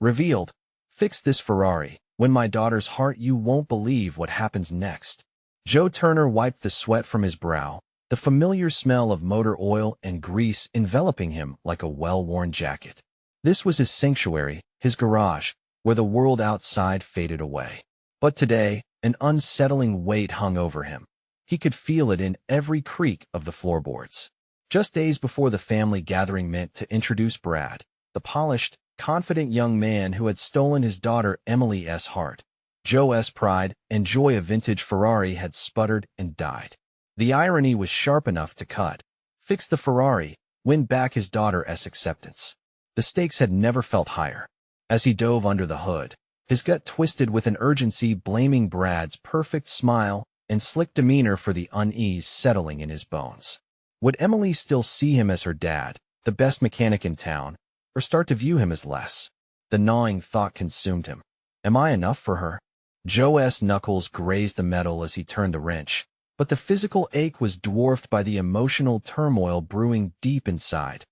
Revealed. Fix this Ferrari. When my daughter's heart, you won't believe what happens next. Joe Turner wiped the sweat from his brow, the familiar smell of motor oil and grease enveloping him like a well-worn jacket. This was his sanctuary, his garage, where the world outside faded away. But today, an unsettling weight hung over him. He could feel it in every creak of the floorboards. Just days before the family gathering meant to introduce Brad, the polished, confident young man who had stolen his daughter Emily's heart, Joe's pride and joy of vintage Ferrari had sputtered and died. The irony was sharp enough to cut. Fix the Ferrari, win back his daughter's acceptance. The stakes had never felt higher. As he dove under the hood, his gut twisted with an urgency, blaming Brad's perfect smile and slick demeanor for the unease settling in his bones. Would Emily still see him as her dad, the best mechanic in town, or start to view him as less? The gnawing thought consumed him. Am I enough for her? Joe's knuckles grazed the metal as he turned the wrench, but the physical ache was dwarfed by the emotional turmoil brewing deep inside.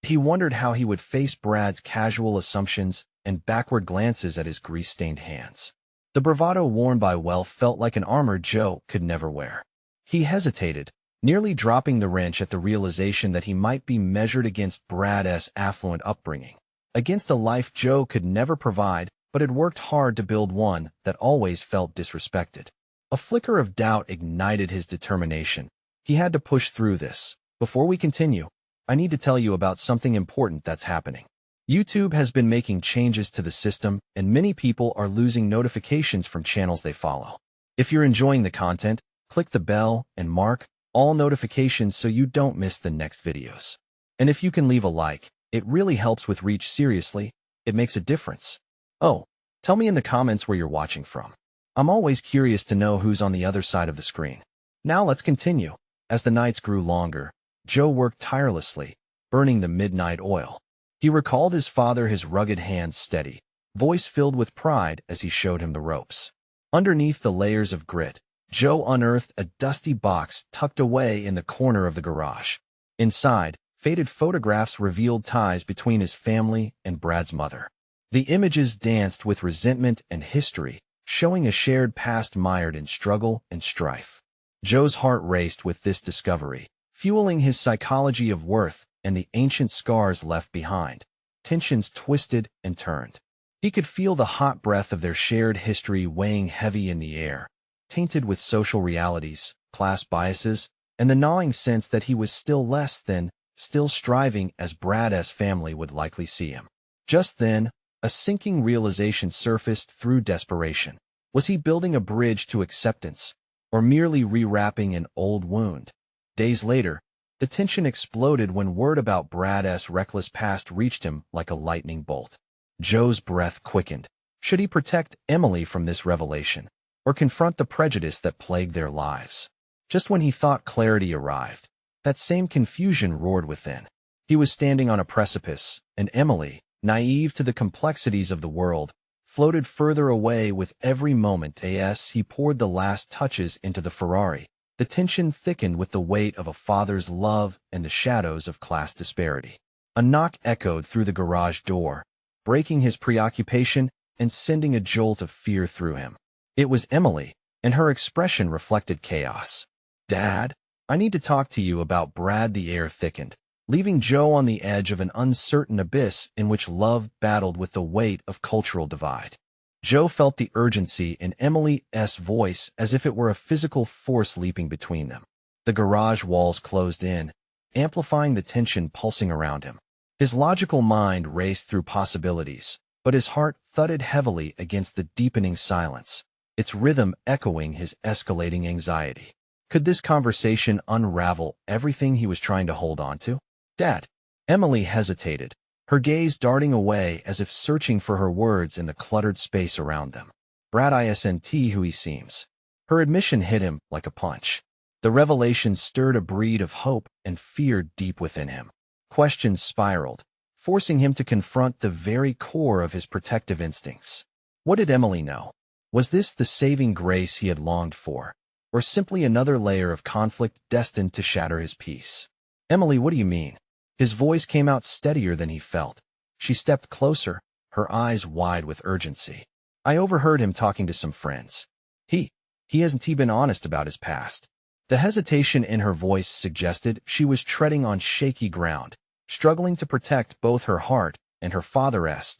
He wondered how he would face Brad's casual assumptions and backward glances at his grease-stained hands. The bravado worn by wealth felt like an armor Joe could never wear. He hesitated, nearly dropping the wrench at the realization that he might be measured against Brad's affluent upbringing, against a life Joe could never provide but had worked hard to build, one that always felt disrespected. A flicker of doubt ignited his determination. He had to push through this. Before we continue, I need to tell you about something important that's happening. YouTube has been making changes to the system, and many people are losing notifications from channels they follow. If you're enjoying the content, click the bell and mark all notifications so you don't miss the next videos. And if you can leave a like, it really helps with reach. Seriously, it makes a difference. Oh, tell me in the comments where you're watching from. I'm always curious to know who's on the other side of the screen. Now let's continue. As the nights grew longer, Joe worked tirelessly, burning the midnight oil. He recalled his father, his rugged hands steady, voice filled with pride as he showed him the ropes. Underneath the layers of grit, Joe unearthed a dusty box tucked away in the corner of the garage. Inside, faded photographs revealed ties between his family and Brad's mother. The images danced with resentment and history, showing a shared past mired in struggle and strife. Joe's heart raced with this discovery, fueling his psychology of worth and the ancient scars left behind. Tensions twisted and turned. He could feel the hot breath of their shared history weighing heavy in the air, tainted with social realities, class biases, and the gnawing sense that he was still less than, still striving as Brad's family would likely see him. Just then, a sinking realization surfaced through desperation. Was he building a bridge to acceptance, or merely rewrapping an old wound? Days later, the tension exploded when word about Brad's reckless past reached him like a lightning bolt. Joe's breath quickened. Should he protect Emily from this revelation, or confront the prejudice that plagued their lives? Just when he thought clarity arrived, that same confusion roared within. He was standing on a precipice, and Emily, naive to the complexities of the world, floated further away with every moment as he poured the last touches into the Ferrari. The tension thickened with the weight of a father's love and the shadows of class disparity. A knock echoed through the garage door, breaking his preoccupation and sending a jolt of fear through him. It was Emily, and her expression reflected chaos. "Dad, I need to talk to you about Brad." The air thickened, leaving Joe on the edge of an uncertain abyss in which love battled with the weight of cultural divide. Joe felt the urgency in Emily's voice as if it were a physical force leaping between them. The garage walls closed in, amplifying the tension pulsing around him. His logical mind raced through possibilities, but his heart thudded heavily against the deepening silence, its rhythm echoing his escalating anxiety. Could this conversation unravel everything he was trying to hold on to? "Dad." Emily hesitated, her gaze darting away as if searching for her words in the cluttered space around them. "Brad isn't who he seems." Her admission hit him like a punch. The revelation stirred a breed of hope and fear deep within him. Questions spiraled, forcing him to confront the very core of his protective instincts. What did Emily know? Was this the saving grace he had longed for, or simply another layer of conflict destined to shatter his peace? "Emily, what do you mean?" His voice came out steadier than he felt. She stepped closer, her eyes wide with urgency. I overheard him talking to some friends. He hasn't been honest about his past. The hesitation in her voice suggested she was treading on shaky ground, struggling to protect both her heart and her father's.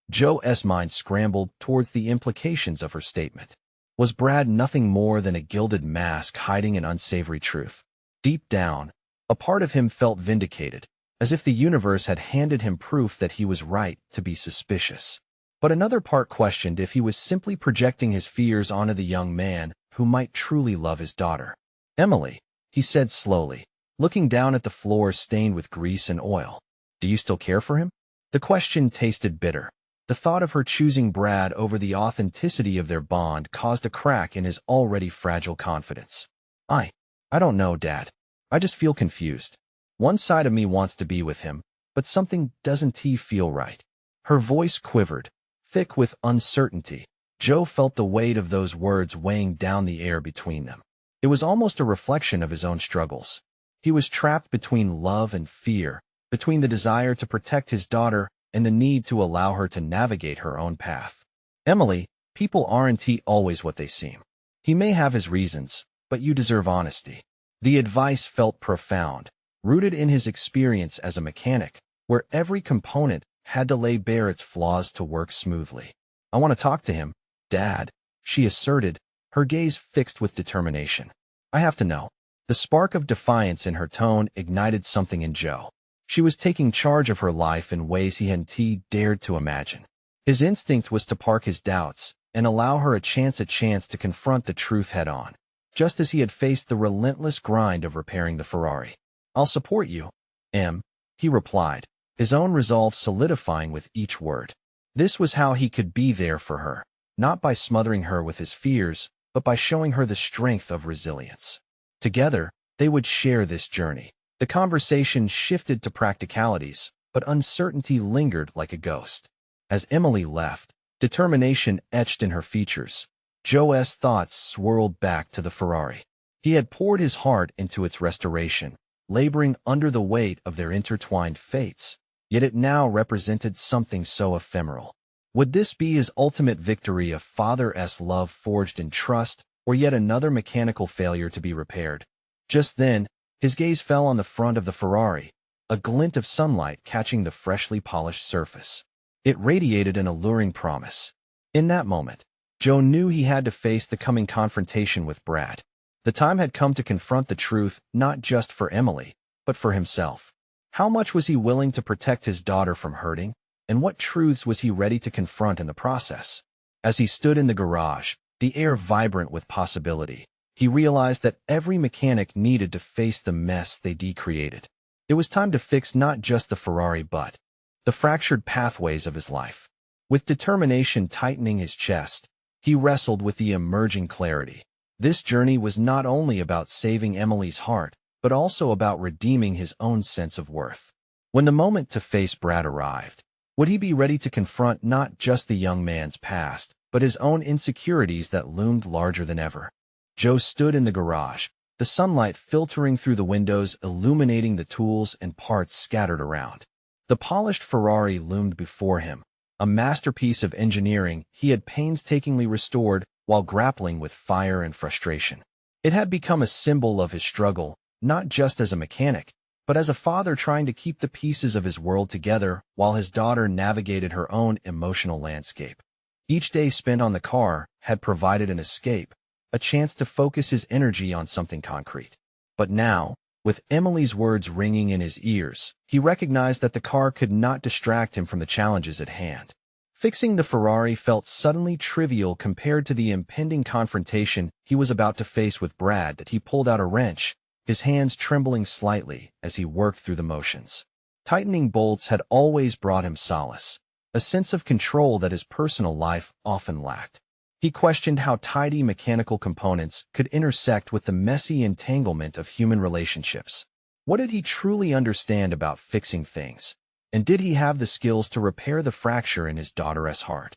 Joe's mind scrambled towards the implications of her statement. Was Brad nothing more than a gilded mask hiding an unsavory truth? Deep down, a part of him felt vindicated, as if the universe had handed him proof that he was right to be suspicious. But another part questioned if he was simply projecting his fears onto the young man who might truly love his daughter. "Emily," he said slowly, looking down at the floor stained with grease and oil. "Do you still care for him?" The question tasted bitter. The thought of her choosing Brad over the authenticity of their bond caused a crack in his already fragile confidence. I don't know, Dad. I just feel confused. One side of me wants to be with him, but something doesn't feel right." Her voice quivered, thick with uncertainty. Joe felt the weight of those words weighing down the air between them. It was almost a reflection of his own struggles. He was trapped between love and fear, between the desire to protect his daughter and the need to allow her to navigate her own path. "Emily, people aren't always what they seem. He may have his reasons, but you deserve honesty." The advice felt profound, rooted in his experience as a mechanic, where every component had to lay bare its flaws to work smoothly. "I want to talk to him, Dad," she asserted, her gaze fixed with determination. "I have to know." The spark of defiance in her tone ignited something in Joe. She was taking charge of her life in ways he hadn't dared to imagine. His instinct was to park his doubts and allow her a chance to confront the truth head-on, just as he had faced the relentless grind of repairing the Ferrari. "I'll support you, Em," he replied, his own resolve solidifying with each word. This was how he could be there for her, not by smothering her with his fears, but by showing her the strength of resilience. Together, they would share this journey. The conversation shifted to practicalities, but uncertainty lingered like a ghost. As Emily left, determination etched in her features. Joe's thoughts swirled back to the Ferrari. He had poured his heart into its restoration, laboring under the weight of their intertwined fates. Yet it now represented something so ephemeral. Would this be his ultimate victory, a father's love forged in trust, or yet another mechanical failure to be repaired? Just then, his gaze fell on the front of the Ferrari, a glint of sunlight catching the freshly polished surface. It radiated an alluring promise. In that moment, Joe knew he had to face the coming confrontation with Brad. The time had come to confront the truth, not just for Emily, but for himself. How much was he willing to protect his daughter from hurting, and what truths was he ready to confront in the process? As he stood in the garage, the air vibrant with possibility, he realized that every mechanic needed to face the mess they created. It was time to fix not just the Ferrari but the fractured pathways of his life. With determination tightening his chest, he wrestled with the emerging clarity. This journey was not only about saving Emily's heart, but also about redeeming his own sense of worth. When the moment to face Brad arrived, would he be ready to confront not just the young man's past, but his own insecurities that loomed larger than ever? Joe stood in the garage, the sunlight filtering through the windows, illuminating the tools and parts scattered around. The polished Ferrari loomed before him, a masterpiece of engineering he had painstakingly restored while grappling with fire and frustration. It had become a symbol of his struggle, not just as a mechanic, but as a father trying to keep the pieces of his world together while his daughter navigated her own emotional landscape. Each day spent on the car had provided an escape, a chance to focus his energy on something concrete. But now, with Emily's words ringing in his ears, he recognized that the car could not distract him from the challenges at hand. Fixing the Ferrari felt suddenly trivial compared to the impending confrontation he was about to face with Brad. He pulled out a wrench, his hands trembling slightly as he worked through the motions. Tightening bolts had always brought him solace, a sense of control that his personal life often lacked. He questioned how tidy mechanical components could intersect with the messy entanglement of human relationships. What did he truly understand about fixing things? And did he have the skills to repair the fracture in his daughter's heart?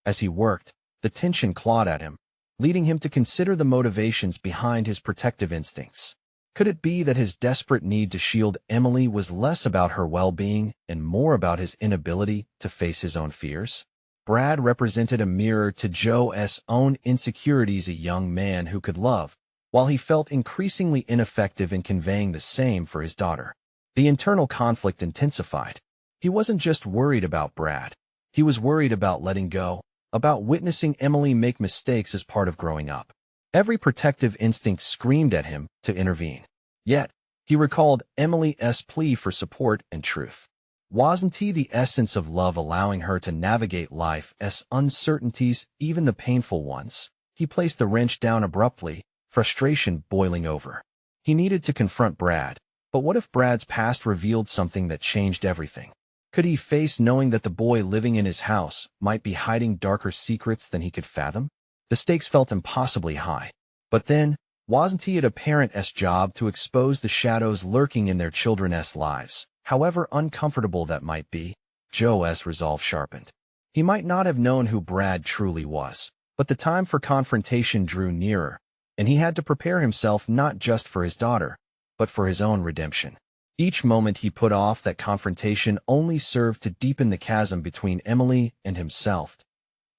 As he worked, the tension clawed at him, leading him to consider the motivations behind his protective instincts. Could it be that his desperate need to shield Emily was less about her well-being and more about his inability to face his own fears? Brad represented a mirror to Joe's own insecurities, a young man who could love, while he felt increasingly ineffective in conveying the same for his daughter. The internal conflict intensified. He wasn't just worried about Brad. He was worried about letting go, about witnessing Emily make mistakes as part of growing up. Every protective instinct screamed at him to intervene. Yet, he recalled Emily's plea for support and truth. Wasn't he the essence of love, allowing her to navigate life's uncertainties, even the painful ones? He placed the wrench down abruptly, frustration boiling over. He needed to confront Brad, but what if Brad's past revealed something that changed everything? Could he face knowing that the boy living in his house might be hiding darker secrets than he could fathom? The stakes felt impossibly high. But then, wasn't it a parent's job to expose the shadows lurking in their children's lives? However uncomfortable that might be, Joe's resolve sharpened. He might not have known who Brad truly was, but the time for confrontation drew nearer, and he had to prepare himself not just for his daughter, but for his own redemption. Each moment he put off that confrontation only served to deepen the chasm between Emily and himself.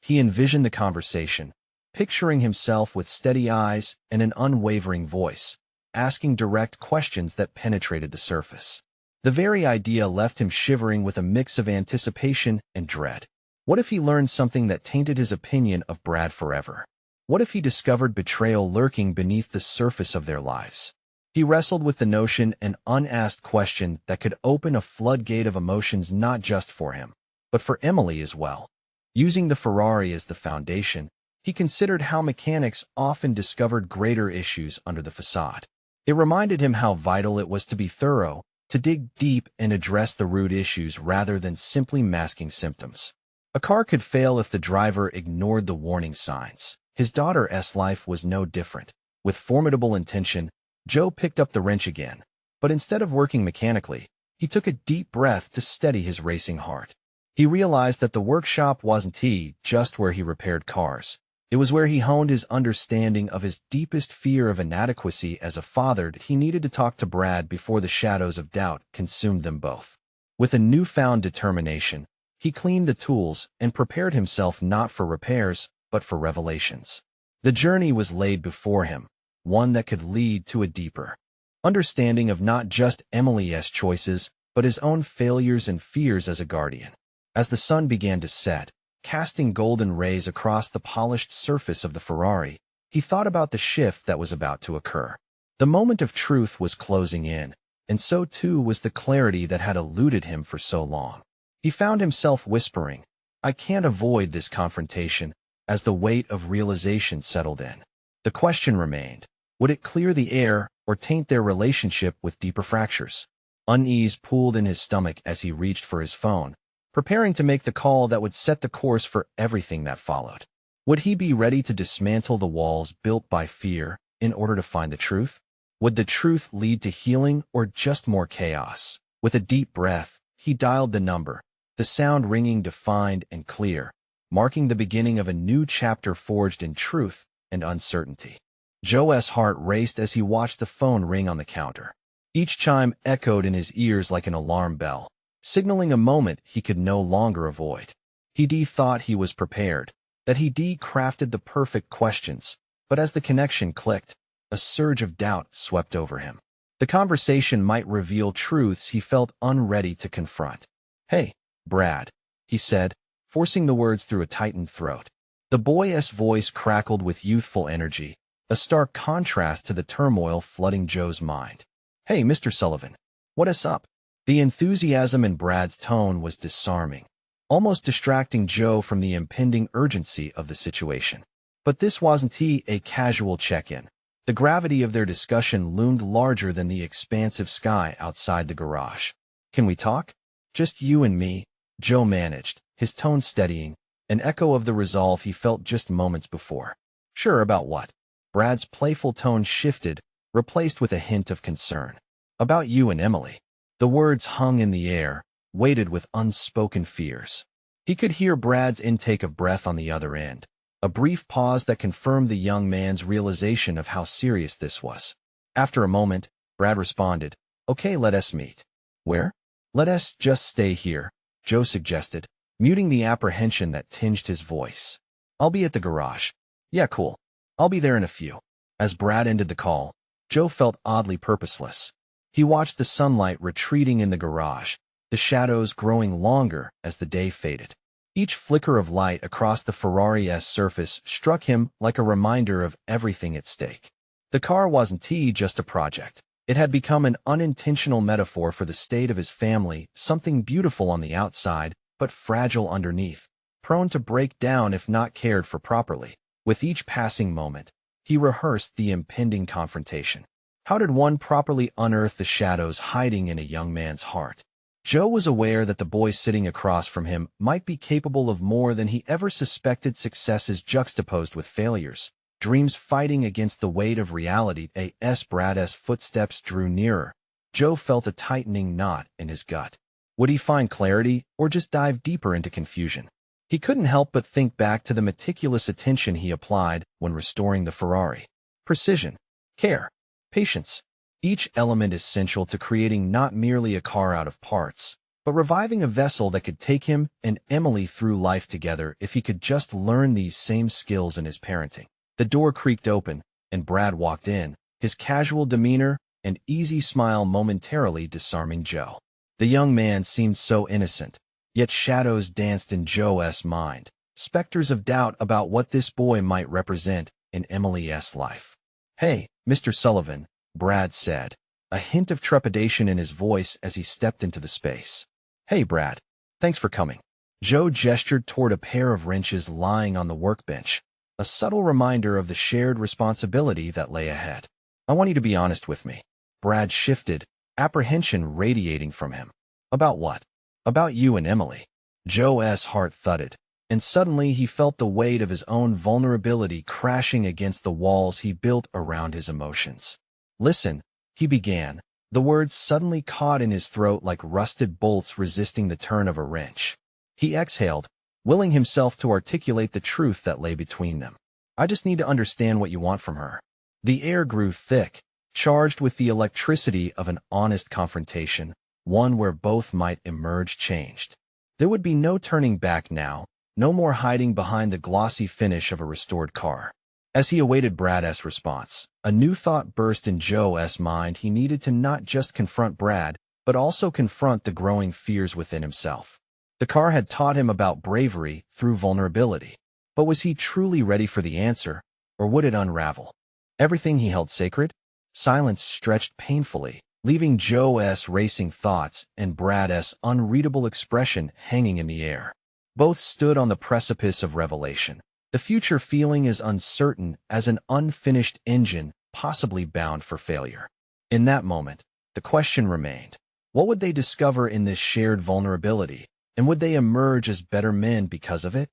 He envisioned the conversation, picturing himself with steady eyes and an unwavering voice, asking direct questions that penetrated the surface. The very idea left him shivering with a mix of anticipation and dread. What if he learned something that tainted his opinion of Brad forever? What if he discovered betrayal lurking beneath the surface of their lives? He wrestled with the notion, an unasked question that could open a floodgate of emotions not just for him, but for Emily as well. Using the Ferrari as the foundation, he considered how mechanics often discovered greater issues under the facade. It reminded him how vital it was to be thorough, to dig deep and address the root issues rather than simply masking symptoms. A car could fail if the driver ignored the warning signs. His daughter's life was no different. With formidable intention, Joe picked up the wrench again, but instead of working mechanically, he took a deep breath to steady his racing heart. He realized that the workshop wasn't just where he repaired cars. It was where he honed his understanding of his deepest fear of inadequacy as a father. He needed to talk to Brad before the shadows of doubt consumed them both. With a newfound determination, he cleaned the tools and prepared himself not for repairs, but for revelations. The journey was laid before him, one that could lead to a deeper understanding of not just Emily's choices, but his own failures and fears as a guardian. As the sun began to set, casting golden rays across the polished surface of the Ferrari, he thought about the shift that was about to occur. The moment of truth was closing in, and so too was the clarity that had eluded him for so long. He found himself whispering, "I can't avoid this confrontation," as the weight of realization settled in. The question remained, would it clear the air or taint their relationship with deeper fractures? Unease pooled in his stomach as he reached for his phone, preparing to make the call that would set the course for everything that followed. Would he be ready to dismantle the walls built by fear in order to find the truth? Would the truth lead to healing or just more chaos? With a deep breath, he dialed the number, the sound ringing defined and clear, marking the beginning of a new chapter forged in truth and uncertainty. Joe's heart raced as he watched the phone ring on the counter. Each chime echoed in his ears like an alarm bell, signaling a moment he could no longer avoid. He thought he was prepared, that he crafted the perfect questions, but as the connection clicked, a surge of doubt swept over him. The conversation might reveal truths he felt unready to confront. "Hey, Brad," he said, forcing the words through a tightened throat. The boy's voice crackled with youthful energy, a stark contrast to the turmoil flooding Joe's mind. "Hey, Mr. Sullivan, what is up?" The enthusiasm in Brad's tone was disarming, almost distracting Joe from the impending urgency of the situation. But this wasn't a casual check-in. The gravity of their discussion loomed larger than the expansive sky outside the garage. "Can we talk? Just you and me," Joe managed, his tone steadying, an echo of the resolve he felt just moments before. "Sure, about what?" Brad's playful tone shifted, replaced with a hint of concern. "About you and Emily." The words hung in the air, weighted with unspoken fears. He could hear Brad's intake of breath on the other end, a brief pause that confirmed the young man's realization of how serious this was. After a moment, Brad responded, "Okay, let us meet." "Where?" "Let us just stay here," Joe suggested, muting the apprehension that tinged his voice. "I'll be at the garage." "Yeah, cool. I'll be there in a few." As Brad ended the call, Joe felt oddly purposeless. He watched the sunlight retreating in the garage, the shadows growing longer as the day faded. Each flicker of light across the Ferrari's surface struck him like a reminder of everything at stake. The car wasn't just a project. It had become an unintentional metaphor for the state of his family, something beautiful on the outside, but fragile underneath, prone to break down if not cared for properly. With each passing moment, he rehearsed the impending confrontation. How did one properly unearth the shadows hiding in a young man's heart? Joe was aware that the boy sitting across from him might be capable of more than he ever suspected. Successes juxtaposed with failures, dreams fighting against the weight of reality. As Brad's footsteps drew nearer, Joe felt a tightening knot in his gut. Would he find clarity or just dive deeper into confusion? He couldn't help but think back to the meticulous attention he applied when restoring the Ferrari. Precision, care, patience. Each element essential to creating not merely a car out of parts, but reviving a vessel that could take him and Emily through life together if he could just learn these same skills in his parenting. The door creaked open, and Brad walked in, his casual demeanor and easy smile momentarily disarming Joe. The young man seemed so innocent, yet shadows danced in Joe's mind, specters of doubt about what this boy might represent in Emily's life. "Hey, Mr. Sullivan," Brad said, a hint of trepidation in his voice as he stepped into the space. "Hey, Brad. Thanks for coming." Joe gestured toward a pair of wrenches lying on the workbench, a subtle reminder of the shared responsibility that lay ahead. "I want you to be honest with me." Brad shifted, apprehension radiating from him. "About what?" "About you and Emily." Joe's heart thudded, and suddenly he felt the weight of his own vulnerability crashing against the walls he built around his emotions. "Listen," he began, the words suddenly caught in his throat like rusted bolts resisting the turn of a wrench. He exhaled, willing himself to articulate the truth that lay between them. "I just need to understand what you want from her." The air grew thick, charged with the electricity of an honest confrontation, one where both might emerge changed. There would be no turning back now, no more hiding behind the glossy finish of a restored car. As he awaited Brad's response, a new thought burst in Joe's mind. He needed to not just confront Brad, but also confront the growing fears within himself. The car had taught him about bravery through vulnerability. But was he truly ready for the answer, or would it unravel everything he held sacred? Silence stretched painfully, leaving Joe's racing thoughts and Brad's unreadable expression hanging in the air. Both stood on the precipice of revelation, the future feeling as uncertain as an unfinished engine, possibly bound for failure. In that moment, the question remained: what would they discover in this shared vulnerability, and would they emerge as better men because of it?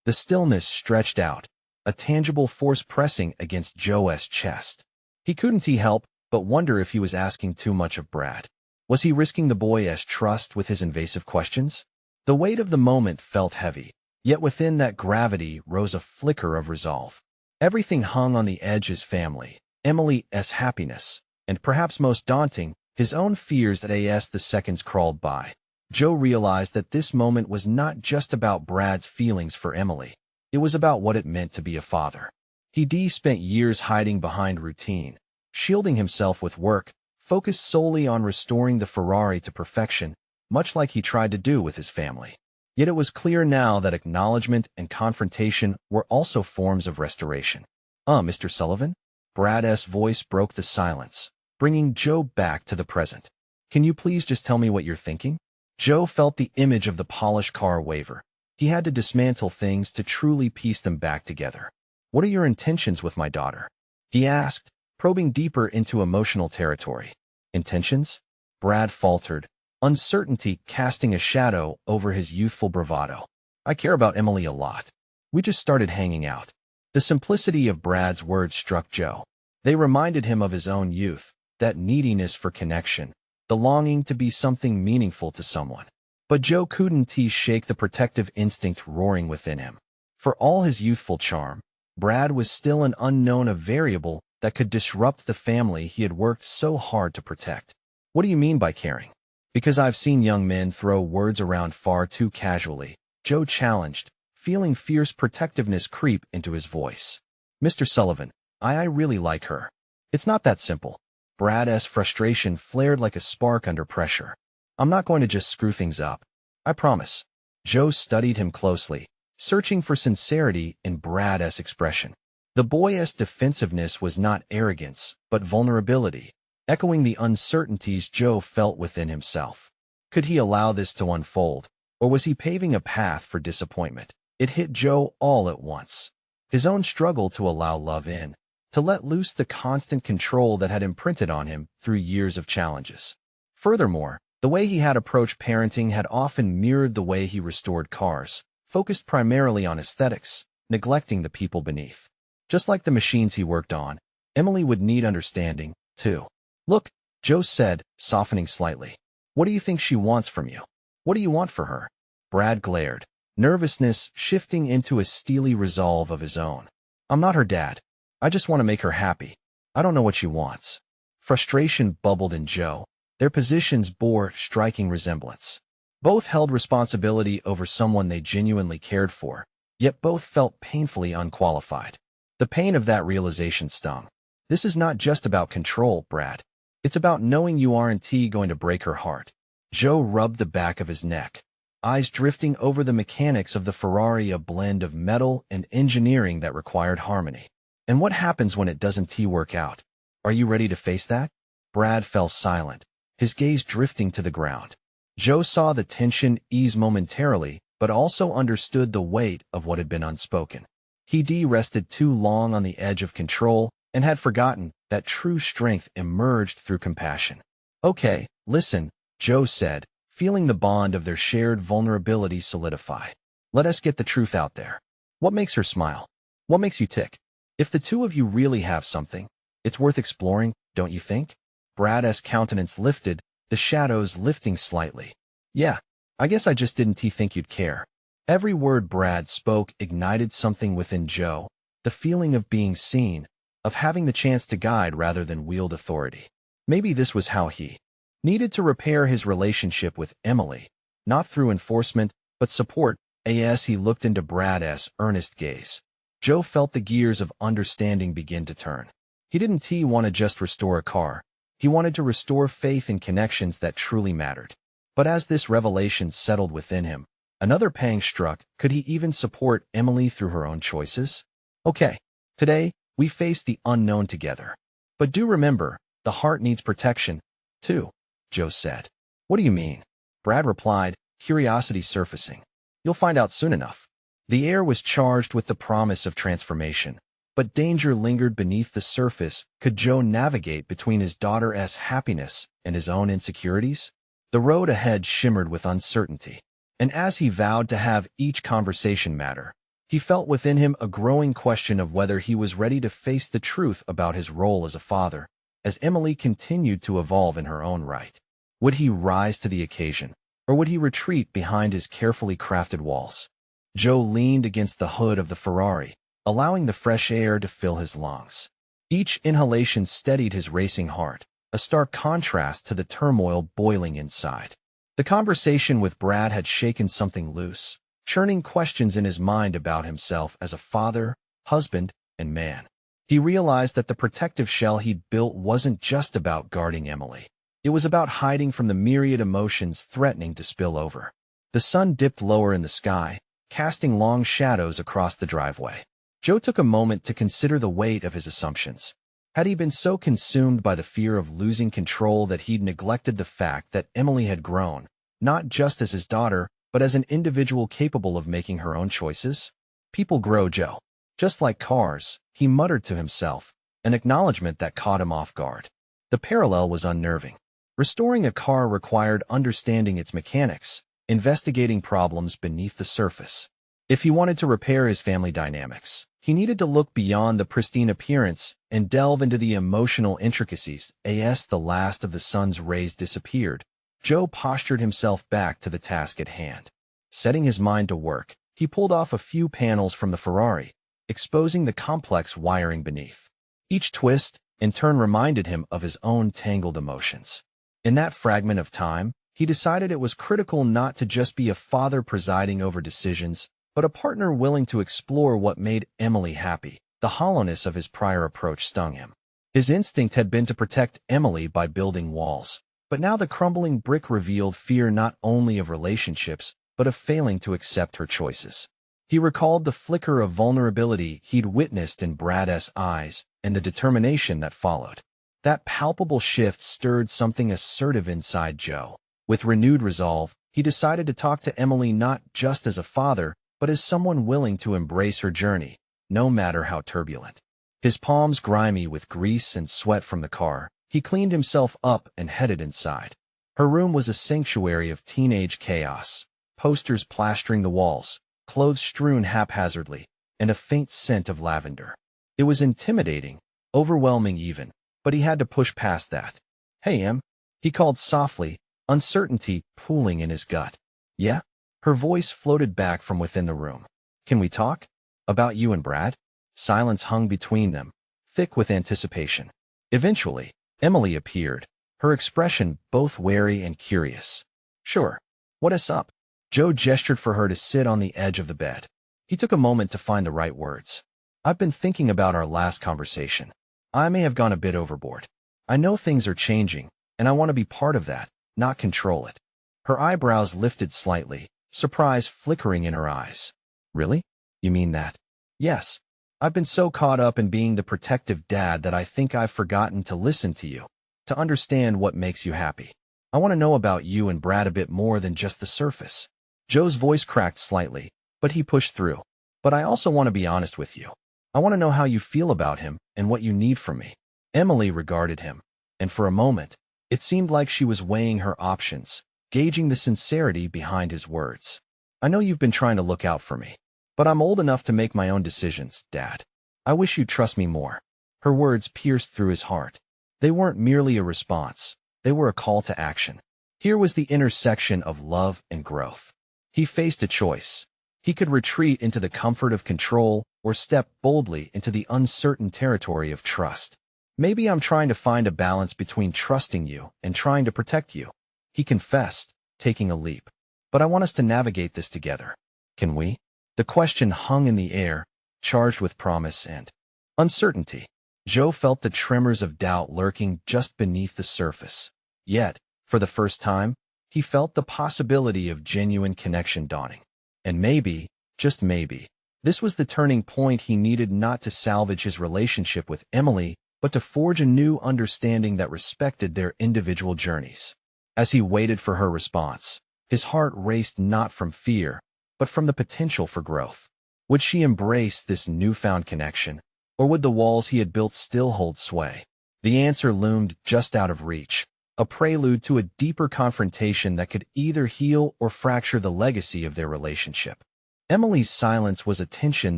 The stillness stretched out, a tangible force pressing against Joe's chest. He couldn't help but wonder if he was asking too much of Brad. Was he risking the boy's trust with his invasive questions? The weight of the moment felt heavy, yet within that gravity rose a flicker of resolve. Everything hung on the edge: his family, Emily's happiness, and perhaps most daunting, his own fears. As the seconds crawled by, Joe realized that this moment was not just about Brad's feelings for Emily. It was about what it meant to be a father. He'd spent years hiding behind routine, shielding himself with work, focused solely on restoring the Ferrari to perfection, much like he tried to do with his family. Yet it was clear now that acknowledgement and confrontation were also forms of restoration. Mr. Sullivan?" Brad's voice broke the silence, bringing Joe back to the present. "Can you please just tell me what you're thinking?" Joe felt the image of the polished car waver. He had to dismantle things to truly piece them back together. "What are your intentions with my daughter?" he asked, probing deeper into emotional territory. "Intentions?" Brad faltered, uncertainty casting a shadow over his youthful bravado. "I care about Emily a lot. We just started hanging out." The simplicity of Brad's words struck Joe. They reminded him of his own youth, that neediness for connection, the longing to be something meaningful to someone. But Joe couldn't shake the protective instinct roaring within him. For all his youthful charm, Brad was still an unknown, a variable that could disrupt the family he had worked so hard to protect. What do you mean by caring? Because I've seen young men throw words around far too casually, Joe challenged, feeling fierce protectiveness creep into his voice. Mr. Sullivan, I really like her. It's not that simple. Brad's frustration flared like a spark under pressure. I'm not going to just screw things up. I promise. Joe studied him closely, searching for sincerity in Brad's expression. The boy's defensiveness was not arrogance, but vulnerability, echoing the uncertainties Joe felt within himself. Could he allow this to unfold, or was he paving a path for disappointment? It hit Joe all at once. His own struggle to allow love in, to let loose the constant control that had imprinted on him through years of challenges. Furthermore, the way he had approached parenting had often mirrored the way he restored cars, focused primarily on aesthetics, neglecting the people beneath. Just like the machines he worked on, Emily would need understanding, too. Look, Joe said, softening slightly. What do you think she wants from you? What do you want for her? Brad glared, nervousness shifting into a steely resolve of his own. I'm not her dad. I just want to make her happy. I don't know what she wants. Frustration bubbled in Joe. Their positions bore striking resemblance. Both held responsibility over someone they genuinely cared for, yet both felt painfully unqualified. The pain of that realization stung. This is not just about control, Brad. It's about knowing you aren't going to break her heart. Joe rubbed the back of his neck, eyes drifting over the mechanics of the Ferrari, a blend of metal and engineering that required harmony. And what happens when it doesn't work out? Are you ready to face that? Brad fell silent, his gaze drifting to the ground. Joe saw the tension ease momentarily, but also understood the weight of what had been unspoken. He'd rested too long on the edge of control and had forgotten that true strength emerged through compassion. Okay, listen, Joe said, feeling the bond of their shared vulnerability solidify. Let us get the truth out there. What makes her smile? What makes you tick? If the two of you really have something, it's worth exploring, don't you think? Brad's countenance lifted, the shadows lifting slightly. Yeah, I guess I just didn't think you'd care. Every word Brad spoke ignited something within Joe, the feeling of being seen, of having the chance to guide rather than wield authority. Maybe this was how he needed to repair his relationship with Emily, not through enforcement, but support. As he looked into Brad's earnest gaze, Joe felt the gears of understanding begin to turn. He didn't want to just restore a car. He wanted to restore faith in connections that truly mattered. But as this revelation settled within him, another pang struck. Could he even support Emily through her own choices? Okay, today, we face the unknown together. But do remember, the heart needs protection, too, Joe said. What do you mean? Brad replied, curiosity surfacing. You'll find out soon enough. The air was charged with the promise of transformation, but danger lingered beneath the surface. Could Joe navigate between his daughter's happiness and his own insecurities? The road ahead shimmered with uncertainty, and as he vowed to have each conversation matter, he felt within him a growing question of whether he was ready to face the truth about his role as a father, as Emily continued to evolve in her own right. Would he rise to the occasion, or would he retreat behind his carefully crafted walls? Joe leaned against the hood of the Ferrari, allowing the fresh air to fill his lungs. Each inhalation steadied his racing heart, a stark contrast to the turmoil boiling inside. The conversation with Brad had shaken something loose, churning questions in his mind about himself as a father, husband, and man. He realized that the protective shell he'd built wasn't just about guarding Emily. It was about hiding from the myriad emotions threatening to spill over. The sun dipped lower in the sky, casting long shadows across the driveway. Joe took a moment to consider the weight of his assumptions. Had he been so consumed by the fear of losing control that he'd neglected the fact that Emily had grown, not just as his daughter, but as an individual capable of making her own choices? People grow, Joe. Just like cars, he muttered to himself, an acknowledgement that caught him off guard. The parallel was unnerving. Restoring a car required understanding its mechanics, investigating problems beneath the surface. If he wanted to repair his family dynamics, he needed to look beyond the pristine appearance and delve into the emotional intricacies. As the last of the sun's rays disappeared, Joe postured himself back to the task at hand. Setting his mind to work, he pulled off a few panels from the Ferrari, exposing the complex wiring beneath. Each twist, in turn, reminded him of his own tangled emotions. In that fragment of time, he decided it was critical not to just be a father presiding over decisions, but a partner willing to explore what made Emily happy. The hollowness of his prior approach stung him. His instinct had been to protect Emily by building walls, but now the crumbling brick revealed fear not only of relationships, but of failing to accept her choices. He recalled the flicker of vulnerability he'd witnessed in Brad's eyes and the determination that followed. That palpable shift stirred something assertive inside Joe. With renewed resolve, he decided to talk to Emily not just as a father, but as someone willing to embrace her journey, no matter how turbulent. His palms grimy with grease and sweat from the car, he cleaned himself up and headed inside. Her room was a sanctuary of teenage chaos, posters plastering the walls, clothes strewn haphazardly, and a faint scent of lavender. It was intimidating, overwhelming even, but he had to push past that. "Hey, Em," he called softly, uncertainty pooling in his gut. "Yeah?" Her voice floated back from within the room. "Can we talk? About you and Brad?" Silence hung between them, thick with anticipation. Eventually, Emily appeared, her expression both wary and curious. "Sure. What is up?" Joe gestured for her to sit on the edge of the bed. He took a moment to find the right words. "I've been thinking about our last conversation. I may have gone a bit overboard. I know things are changing, and I want to be part of that, not control it." Her eyebrows lifted slightly, surprise flickering in her eyes. "Really? You mean that?" "Yes. I've been so caught up in being the protective dad that I think I've forgotten to listen to you, to understand what makes you happy. I want to know about you and Brad a bit more than just the surface." Joe's voice cracked slightly, but he pushed through. "But I also want to be honest with you. I want to know how you feel about him and what you need from me." Emily regarded him, and for a moment, it seemed like she was weighing her options, gauging the sincerity behind his words. "I know you've been trying to look out for me, but I'm old enough to make my own decisions, Dad. I wish you'd trust me more." Her words pierced through his heart. They weren't merely a response. They were a call to action. Here was the intersection of love and growth. He faced a choice. He could retreat into the comfort of control or step boldly into the uncertain territory of trust. "Maybe I'm trying to find a balance between trusting you and trying to protect you," he confessed, taking a leap. "But I want us to navigate this together. Can we?" The question hung in the air, charged with promise and uncertainty. Joe felt the tremors of doubt lurking just beneath the surface. Yet, for the first time, he felt the possibility of genuine connection dawning. And maybe, just maybe, this was the turning point he needed, not to salvage his relationship with Emily, but to forge a new understanding that respected their individual journeys. As he waited for her response, his heart raced not from fear, but from the potential for growth. Would she embrace this newfound connection, or would the walls he had built still hold sway? The answer loomed just out of reach, a prelude to a deeper confrontation that could either heal or fracture the legacy of their relationship. Emily's silence was a tension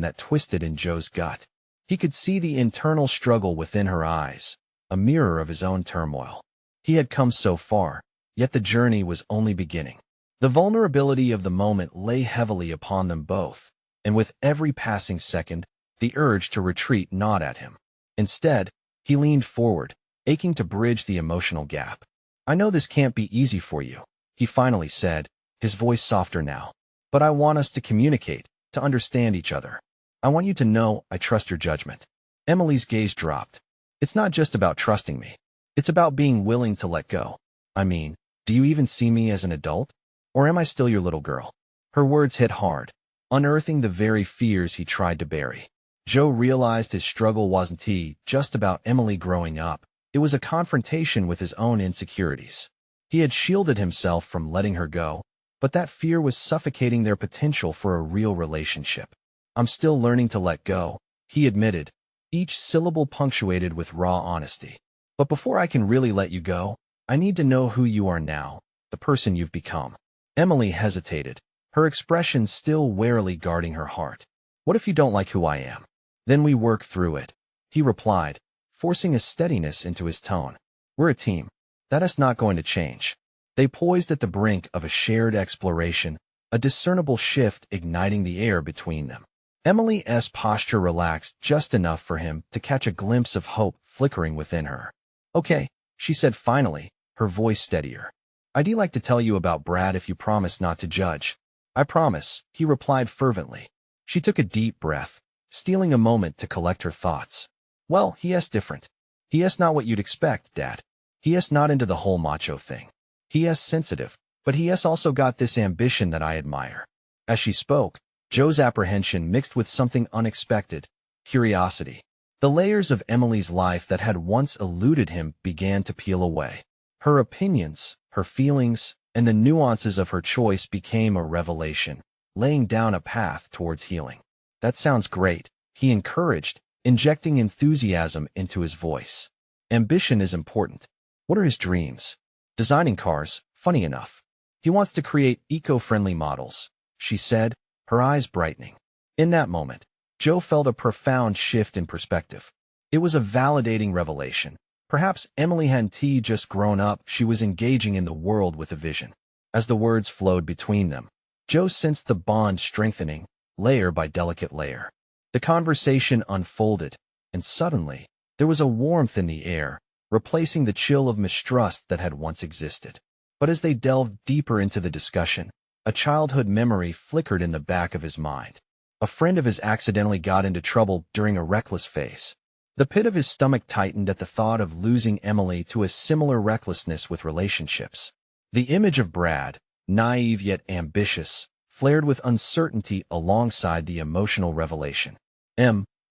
that twisted in Joe's gut. He could see the internal struggle within her eyes, a mirror of his own turmoil. He had come so far, yet the journey was only beginning. The vulnerability of the moment lay heavily upon them both, and with every passing second, the urge to retreat gnawed at him. Instead, he leaned forward, aching to bridge the emotional gap. "I know this can't be easy for you," he finally said, his voice softer now. "But I want us to communicate, to understand each other. I want you to know I trust your judgment." Emily's gaze dropped. "It's not just about trusting me. It's about being willing to let go. I mean, do you even see me as an adult? Or am I still your little girl?" Her words hit hard, unearthing the very fears he tried to bury. Joe realized his struggle wasn't just about Emily growing up. It was a confrontation with his own insecurities. He had shielded himself from letting her go, but that fear was suffocating their potential for a real relationship. "I'm still learning to let go," he admitted, each syllable punctuated with raw honesty. "But before I can really let you go, I need to know who you are now, the person you've become." Emily hesitated, her expression still warily guarding her heart. "What if you don't like who I am? Then we work through it," he replied, forcing a steadiness into his tone. "We're a team. That is not going to change." They poised at the brink of a shared exploration, a discernible shift igniting the air between them. Emily's posture relaxed just enough for him to catch a glimpse of hope flickering within her. "Okay," she said finally, her voice steadier. "I'd like to tell you about Brad if you promise not to judge." "I promise," he replied fervently. She took a deep breath, stealing a moment to collect her thoughts. "Well, he's different. He's not what you'd expect, Dad. He's not into the whole macho thing. He's sensitive, but he's also got this ambition that I admire." As she spoke, Joe's apprehension mixed with something unexpected, curiosity. The layers of Emily's life that had once eluded him began to peel away. Her opinions, her feelings, and the nuances of her choice became a revelation, laying down a path towards healing. "That sounds great," he encouraged, injecting enthusiasm into his voice. "Ambition is important. What are his dreams?" "Designing cars, funny enough. He wants to create eco-friendly models," she said, her eyes brightening. In that moment, Joe felt a profound shift in perspective. It was a validating revelation. Perhaps Emily hadn't just grown up, she was engaging in the world with a vision. As the words flowed between them, Joe sensed the bond strengthening, layer by delicate layer. The conversation unfolded, and suddenly, there was a warmth in the air, replacing the chill of mistrust that had once existed. But as they delved deeper into the discussion, a childhood memory flickered in the back of his mind. A friend of his accidentally got into trouble during a reckless phase. The pit of his stomach tightened at the thought of losing Emily to a similar recklessness with relationships. The image of Brad, naive yet ambitious, flared with uncertainty alongside the emotional revelation.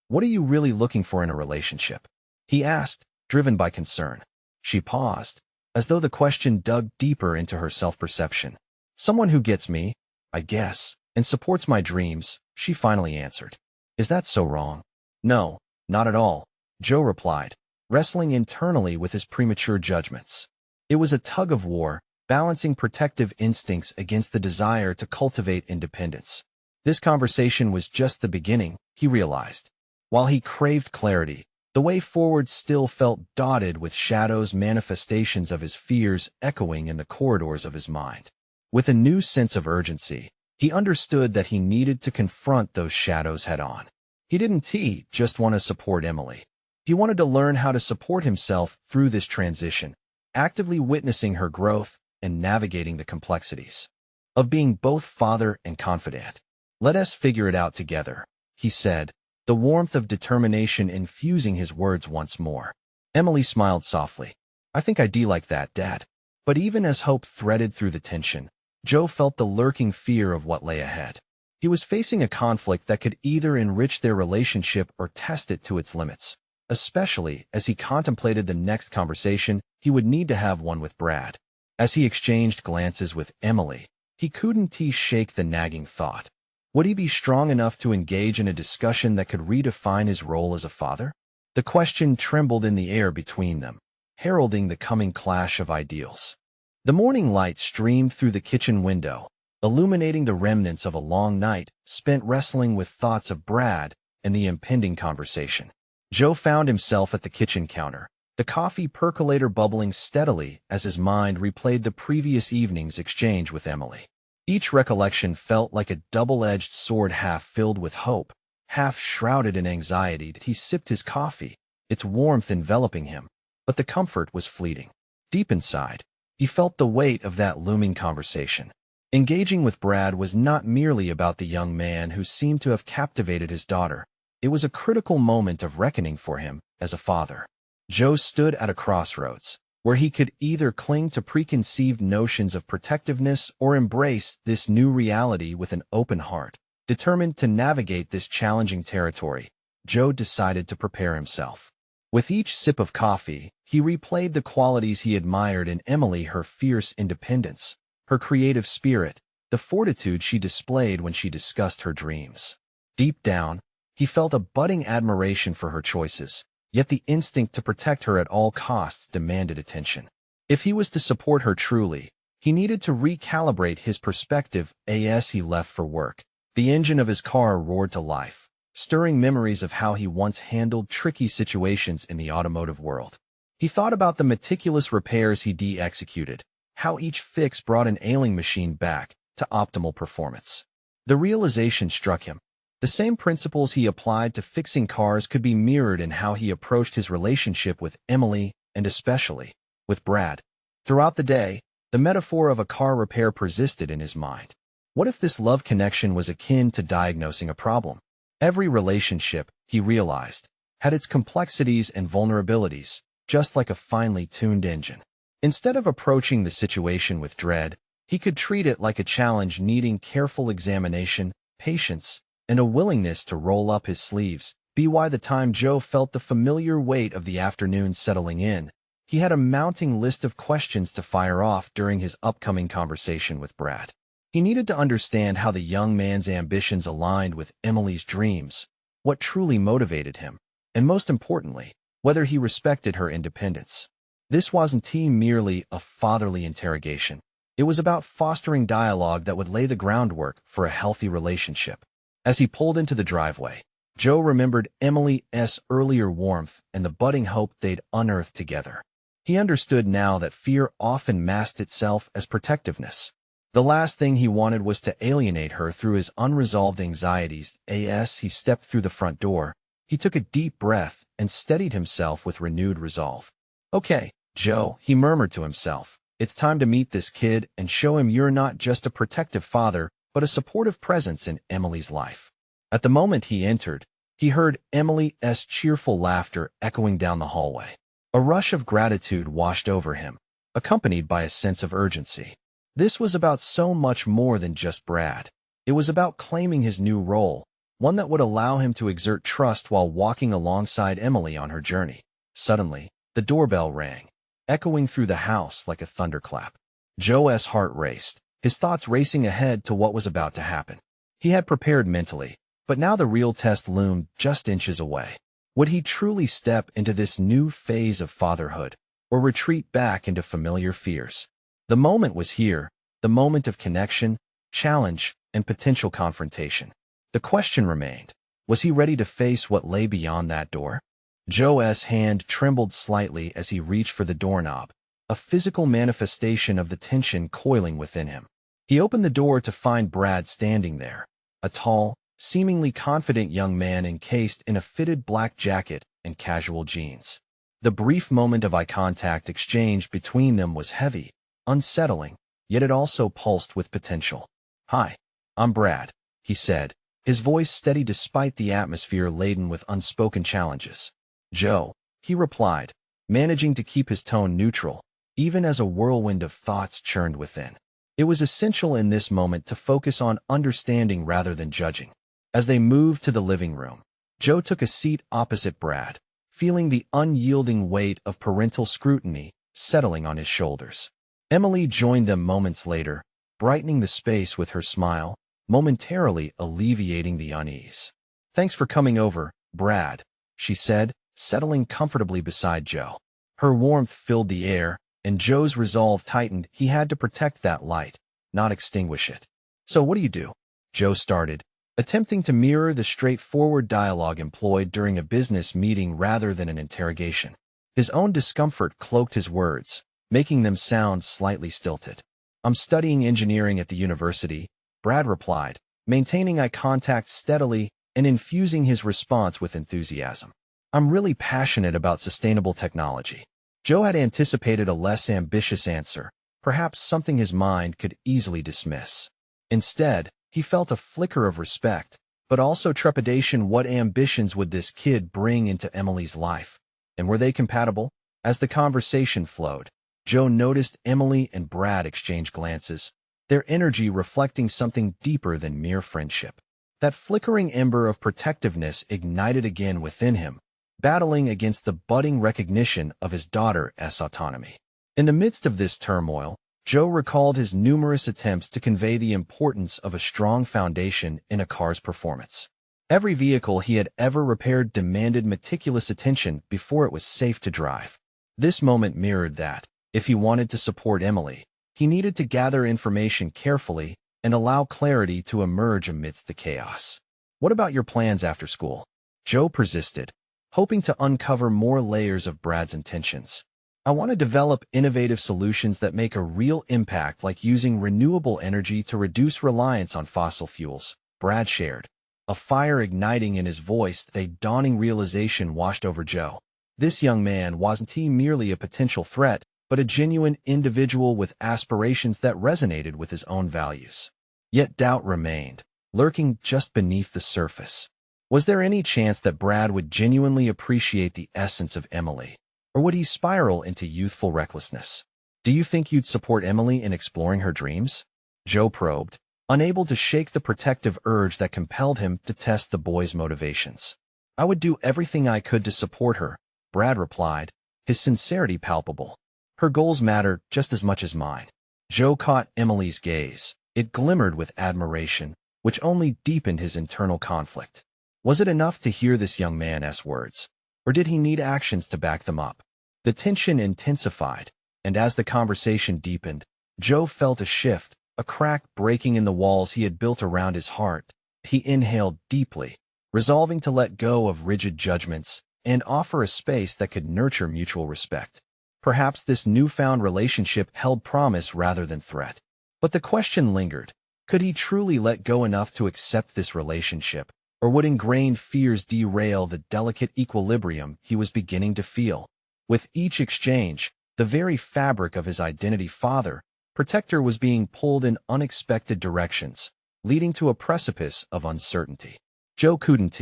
What are you really looking for in a relationship?" he asked, driven by concern. She paused, as though the question dug deeper into her self-perception. "Someone who gets me, I guess, and supports my dreams," she finally answered. "Is that so wrong?" "No, not at all," Joe replied, wrestling internally with his premature judgments. It was a tug of war, balancing protective instincts against the desire to cultivate independence. This conversation was just the beginning, he realized. While he craved clarity, the way forward still felt dotted with shadows, manifestations of his fears echoing in the corridors of his mind. With a new sense of urgency, he understood that he needed to confront those shadows head-on. He didn't just want to support Emily. He wanted to learn how to support himself through this transition, actively witnessing her growth and navigating the complexities of being both father and confidant. "Let us figure it out together," he said, the warmth of determination infusing his words once more. Emily smiled softly. "I think I'd like that, Dad." But even as hope threaded through the tension, Joe felt the lurking fear of what lay ahead. He was facing a conflict that could either enrich their relationship or test it to its limits, especially as he contemplated the next conversation he would need to have one with Brad. As he exchanged glances with Emily, he couldn't shake the nagging thought. Would he be strong enough to engage in a discussion that could redefine his role as a father? The question trembled in the air between them, heralding the coming clash of ideals. The morning light streamed through the kitchen window, illuminating the remnants of a long night spent wrestling with thoughts of Brad and the impending conversation. Joe found himself at the kitchen counter, the coffee percolator bubbling steadily as his mind replayed the previous evening's exchange with Emily. Each recollection felt like a double-edged sword, half filled with hope, half shrouded in anxiety. He sipped his coffee, its warmth enveloping him, but the comfort was fleeting. Deep inside, he felt the weight of that looming conversation. Engaging with Brad was not merely about the young man who seemed to have captivated his daughter. It was a critical moment of reckoning for him as a father. Joe stood at a crossroads, where he could either cling to preconceived notions of protectiveness or embrace this new reality with an open heart. Determined to navigate this challenging territory, Joe decided to prepare himself. With each sip of coffee, he replayed the qualities he admired in Emily: her fierce independence, her creative spirit, the fortitude she displayed when she discussed her dreams. Deep down, he felt a budding admiration for her choices, yet the instinct to protect her at all costs demanded attention. If he was to support her truly, he needed to recalibrate his perspective. As he left for work, the engine of his car roared to life, stirring memories of how he once handled tricky situations in the automotive world. He thought about the meticulous repairs he executed, how each fix brought an ailing machine back to optimal performance. The realization struck him: The same principles he applied to fixing cars could be mirrored in how he approached his relationship with Emily and especially with Brad. Throughout the day, the metaphor of a car repair persisted in his mind. What if this love connection was akin to diagnosing a problem? Every relationship, he realized, had its complexities and vulnerabilities, just like a finely tuned engine. Instead of approaching the situation with dread, he could treat it like a challenge needing careful examination, patience, and a willingness to roll up his sleeves. By the time Joe felt the familiar weight of the afternoon settling in, he had a mounting list of questions to fire off during his upcoming conversation with Brad. He needed to understand how the young man's ambitions aligned with Emily's dreams, what truly motivated him, and most importantly, whether he respected her independence. This wasn't merely a fatherly interrogation. It was about fostering dialogue that would lay the groundwork for a healthy relationship. As he pulled into the driveway, Joe remembered Emily's earlier warmth and the budding hope they'd unearthed together. He understood now that fear often masked itself as protectiveness. The last thing he wanted was to alienate her through his unresolved anxieties. As he stepped through the front door, he took a deep breath and steadied himself with renewed resolve. "Okay, Joe," he murmured to himself. "It's time to meet this kid and show him you're not just a protective father, but a supportive presence in Emily's life." At the moment he entered, he heard Emily's cheerful laughter echoing down the hallway. A rush of gratitude washed over him, accompanied by a sense of urgency. This was about so much more than just Brad. It was about claiming his new role, one that would allow him to exert trust while walking alongside Emily on her journey. Suddenly, the doorbell rang, echoing through the house like a thunderclap. Joe's heart raced, his thoughts racing ahead to what was about to happen. He had prepared mentally, but now the real test loomed just inches away. Would he truly step into this new phase of fatherhood, or retreat back into familiar fears? The moment was here, the moment of connection, challenge, and potential confrontation. The question remained, was he ready to face what lay beyond that door? Joe's hand trembled slightly as he reached for the doorknob, a physical manifestation of the tension coiling within him. He opened the door to find Brad standing there, a tall, seemingly confident young man encased in a fitted black jacket and casual jeans. The brief moment of eye contact exchanged between them was heavy, unsettling, yet it also pulsed with potential. "Hi, I'm Brad," he said, his voice steady despite the atmosphere laden with unspoken challenges. "Joe," he replied, managing to keep his tone neutral, even as a whirlwind of thoughts churned within. It was essential in this moment to focus on understanding rather than judging. As they moved to the living room, Joe took a seat opposite Brad, feeling the unyielding weight of parental scrutiny settling on his shoulders. Emily joined them moments later, brightening the space with her smile, momentarily alleviating the unease. "Thanks for coming over, Brad," she said, settling comfortably beside Joe. Her warmth filled the air, and Joe's resolve tightened. He had to protect that light, not extinguish it. "So what do you do?" Joe started, attempting to mirror the straightforward dialogue employed during a business meeting rather than an interrogation. His own discomfort cloaked his words, making them sound slightly stilted. "I'm studying engineering at the university," Brad replied, maintaining eye contact steadily and infusing his response with enthusiasm. "I'm really passionate about sustainable technology." Joe had anticipated a less ambitious answer, perhaps something his mind could easily dismiss. Instead, he felt a flicker of respect, but also trepidation. What ambitions would this kid bring into Emily's life? And were they compatible? As the conversation flowed, Joe noticed Emily and Brad exchange glances, their energy reflecting something deeper than mere friendship. That flickering ember of protectiveness ignited again within him, battling against the budding recognition of his daughter's autonomy. In the midst of this turmoil, Joe recalled his numerous attempts to convey the importance of a strong foundation in a car's performance. Every vehicle he had ever repaired demanded meticulous attention before it was safe to drive. This moment mirrored that. If he wanted to support Emily, he needed to gather information carefully and allow clarity to emerge amidst the chaos. "What about your plans after school?" Joe persisted, hoping to uncover more layers of Brad's intentions. "I want to develop innovative solutions that make a real impact, like using renewable energy to reduce reliance on fossil fuels," Brad shared. a fire igniting in his voice. A dawning realization washed over Joe. This young man wasn't he merely a potential threat, but a genuine individual with aspirations that resonated with his own values. Yet doubt remained, lurking just beneath the surface. Was there any chance that Brad would genuinely appreciate the essence of Emily? Or would he spiral into youthful recklessness? Do you think you'd support Emily in exploring her dreams? Joe probed, unable to shake the protective urge that compelled him to test the boy's motivations. I would do everything I could to support her, Brad replied, his sincerity palpable. Her goals matter just as much as mine. Joe caught Emily's gaze. It glimmered with admiration, which only deepened his internal conflict. Was it enough to hear this young man's words, or did he need actions to back them up? The tension intensified, and as the conversation deepened, Joe felt a shift, a crack breaking in the walls he had built around his heart. He inhaled deeply, resolving to let go of rigid judgments and offer a space that could nurture mutual respect. Perhaps this newfound relationship held promise rather than threat. But the question lingered. Could he truly let go enough to accept this relationship, or would ingrained fears derail the delicate equilibrium he was beginning to feel? With each exchange, the very fabric of his identity father, protector was being pulled in unexpected directions, leading to a precipice of uncertainty. Joe couldn't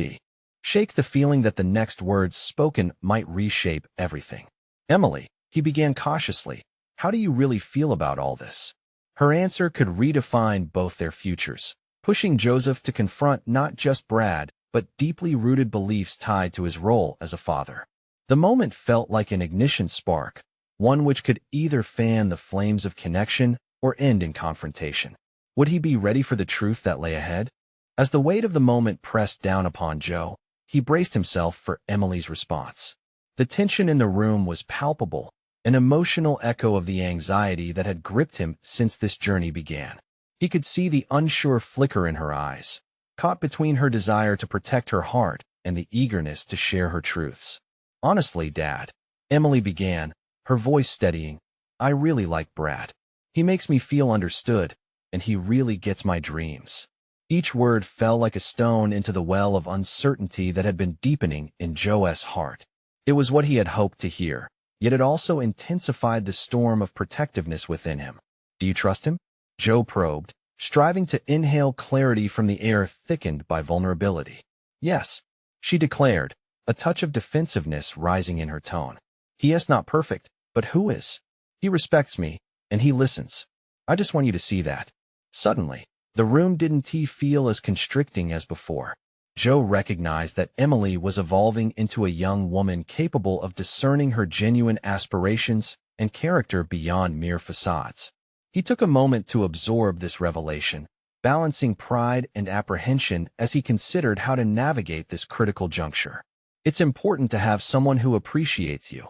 shake the feeling that the next words spoken might reshape everything. Emily, he began cautiously, how do you really feel about all this? Her answer could redefine both their futures, pushing Joseph to confront not just Brad, but deeply rooted beliefs tied to his role as a father. The moment felt like an ignition spark, one which could either fan the flames of connection or end in confrontation. Would he be ready for the truth that lay ahead? As the weight of the moment pressed down upon Joe, he braced himself for Emily's response. The tension in the room was palpable, an emotional echo of the anxiety that had gripped him since this journey began. He could see the unsure flicker in her eyes, caught between her desire to protect her heart and the eagerness to share her truths. Honestly, Dad, Emily began, her voice steadying, I really like Brad. He makes me feel understood, and he really gets my dreams. Each word fell like a stone into the well of uncertainty that had been deepening in Joe's heart. It was what he had hoped to hear, yet it also intensified the storm of protectiveness within him. Do you trust him? Joe probed, striving to inhale clarity from the air thickened by vulnerability. Yes, she declared, a touch of defensiveness rising in her tone. He is not perfect, but who is? He respects me, and he listens. I just want you to see that. Suddenly, the room didn't feel as constricting as before. Joe recognized that Emily was evolving into a young woman capable of discerning her genuine aspirations and character beyond mere facades. He took a moment to absorb this revelation, balancing pride and apprehension as he considered how to navigate this critical juncture. It's important to have someone who appreciates you.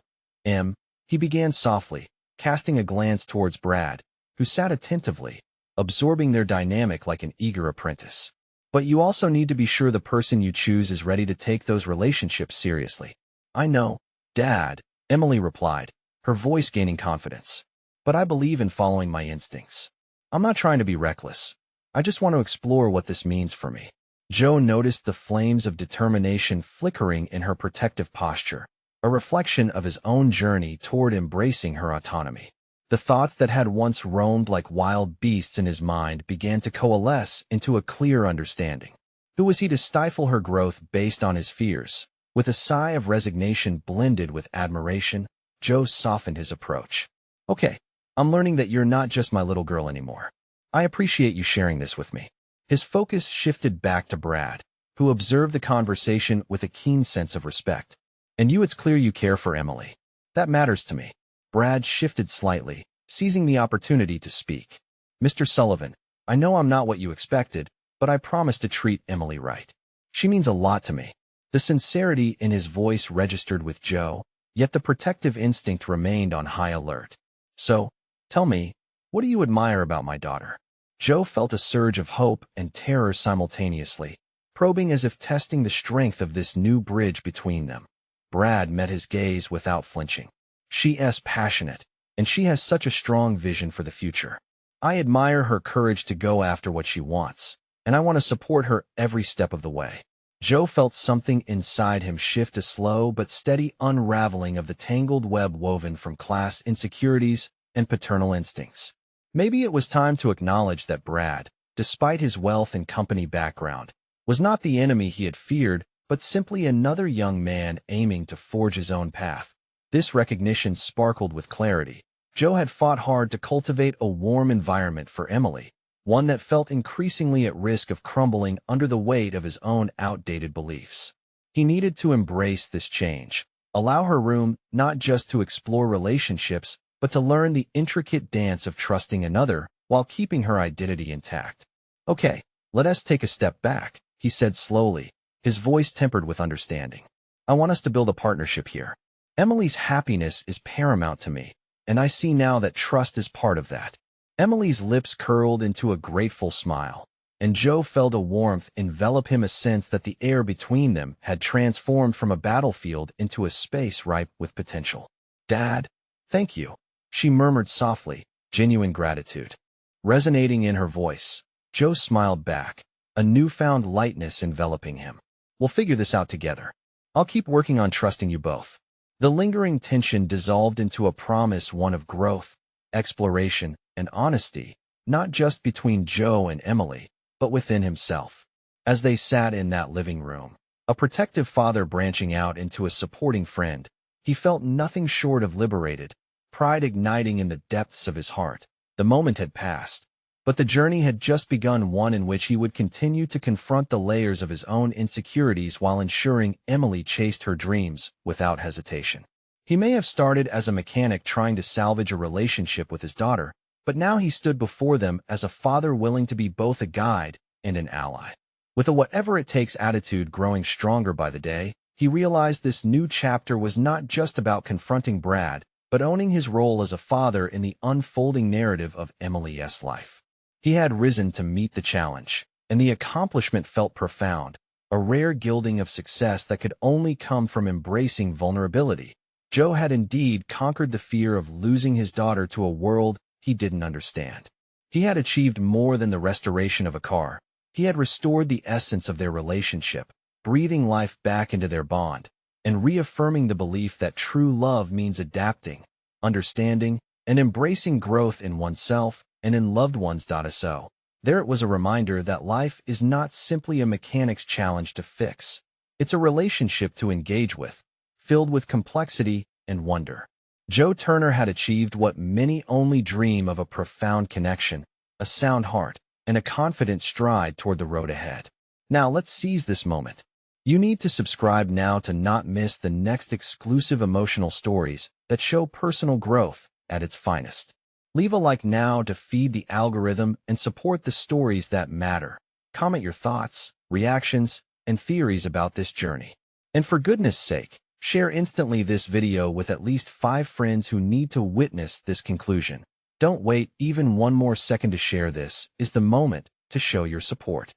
He began softly, casting a glance towards Brad, who sat attentively, absorbing their dynamic like an eager apprentice. But you also need to be sure the person you choose is ready to take those relationships seriously. I know, Dad, Emily replied, her voice gaining confidence. But I believe in following my instincts. I'm not trying to be reckless. I just want to explore what this means for me. Joe noticed the flames of determination flickering in her protective posture, a reflection of his own journey toward embracing her autonomy. The thoughts that had once roamed like wild beasts in his mind began to coalesce into a clear understanding. Who was he to stifle her growth based on his fears? With a sigh of resignation blended with admiration, Joe softened his approach. Okay, I'm learning that you're not just my little girl anymore. I appreciate you sharing this with me. His focus shifted back to Brad, who observed the conversation with a keen sense of respect. And it's clear you care for Emily. That matters to me. Brad shifted slightly, seizing the opportunity to speak. Mr. Sullivan, I know I'm not what you expected, but I promise to treat Emily right. She means a lot to me. The sincerity in his voice registered with Joe, yet the protective instinct remained on high alert. So, tell me, what do you admire about my daughter? Joe felt a surge of hope and terror simultaneously, probing as if testing the strength of this new bridge between them. Brad met his gaze without flinching. She is passionate, and she has such a strong vision for the future. I admire her courage to go after what she wants. and I want to support her every step of the way. Joe felt something inside him shift, a slow but steady unraveling of the tangled web woven from class insecurities and paternal instincts. Maybe it was time to acknowledge that Brad, despite his wealth and company background, was not the enemy he had feared, but simply another young man aiming to forge his own path. This recognition sparkled with clarity. Joe had fought hard to cultivate a warm environment for Emily, one that felt increasingly at risk of crumbling under the weight of his own outdated beliefs. He needed to embrace this change, allow her room not just to explore relationships, but to learn the intricate dance of trusting another while keeping her identity intact. "Okay, let us take a step back," he said slowly, his voice tempered with understanding. "I want us to build a partnership here. Emily's happiness is paramount to me, and I see now that trust is part of that." Emily's lips curled into a grateful smile, and Joe felt a warmth envelop him, a sense that the air between them had transformed from a battlefield into a space ripe with potential. "Dad, thank you," she murmured softly, genuine gratitude resonating in her voice. Joe smiled back, a newfound lightness enveloping him. "We'll figure this out together. I'll keep working on trusting you both." The lingering tension dissolved into a promise, one of growth, exploration, and honesty, not just between Joe and Emily, but within himself. As they sat in that living room, a protective father branching out into a supporting friend, he felt nothing short of liberated, pride igniting in the depths of his heart. The moment had passed, but the journey had just begun, one in which he would continue to confront the layers of his own insecurities while ensuring Emily chased her dreams without hesitation. He may have started as a mechanic trying to salvage a relationship with his daughter, but now he stood before them as a father willing to be both a guide and an ally. With a whatever-it-takes attitude growing stronger by the day, he realized this new chapter was not just about confronting Brad, but owning his role as a father in the unfolding narrative of Emily's life. He had risen to meet the challenge, and the accomplishment felt profound, a rare gilding of success that could only come from embracing vulnerability. Joe had indeed conquered the fear of losing his daughter to a world he didn't understand. He had achieved more than the restoration of a car. He had restored the essence of their relationship, breathing life back into their bond, and reaffirming the belief that true love means adapting, understanding, and embracing growth in oneself and in loved ones. So, there it was, a reminder that life is not simply a mechanic's challenge to fix. It's a relationship to engage with, filled with complexity and wonder. Joe Turner had achieved what many only dream of: a profound connection, a sound heart, and a confident stride toward the road ahead. Now let's seize this moment. You need to subscribe now to not miss the next exclusive emotional stories that show personal growth at its finest. Leave a like now to feed the algorithm and support the stories that matter. Comment your thoughts, reactions, and theories about this journey. And for goodness sake, share instantly this video with at least 5 friends who need to witness this conclusion. Don't wait even one more second to share. This is the moment to show your support.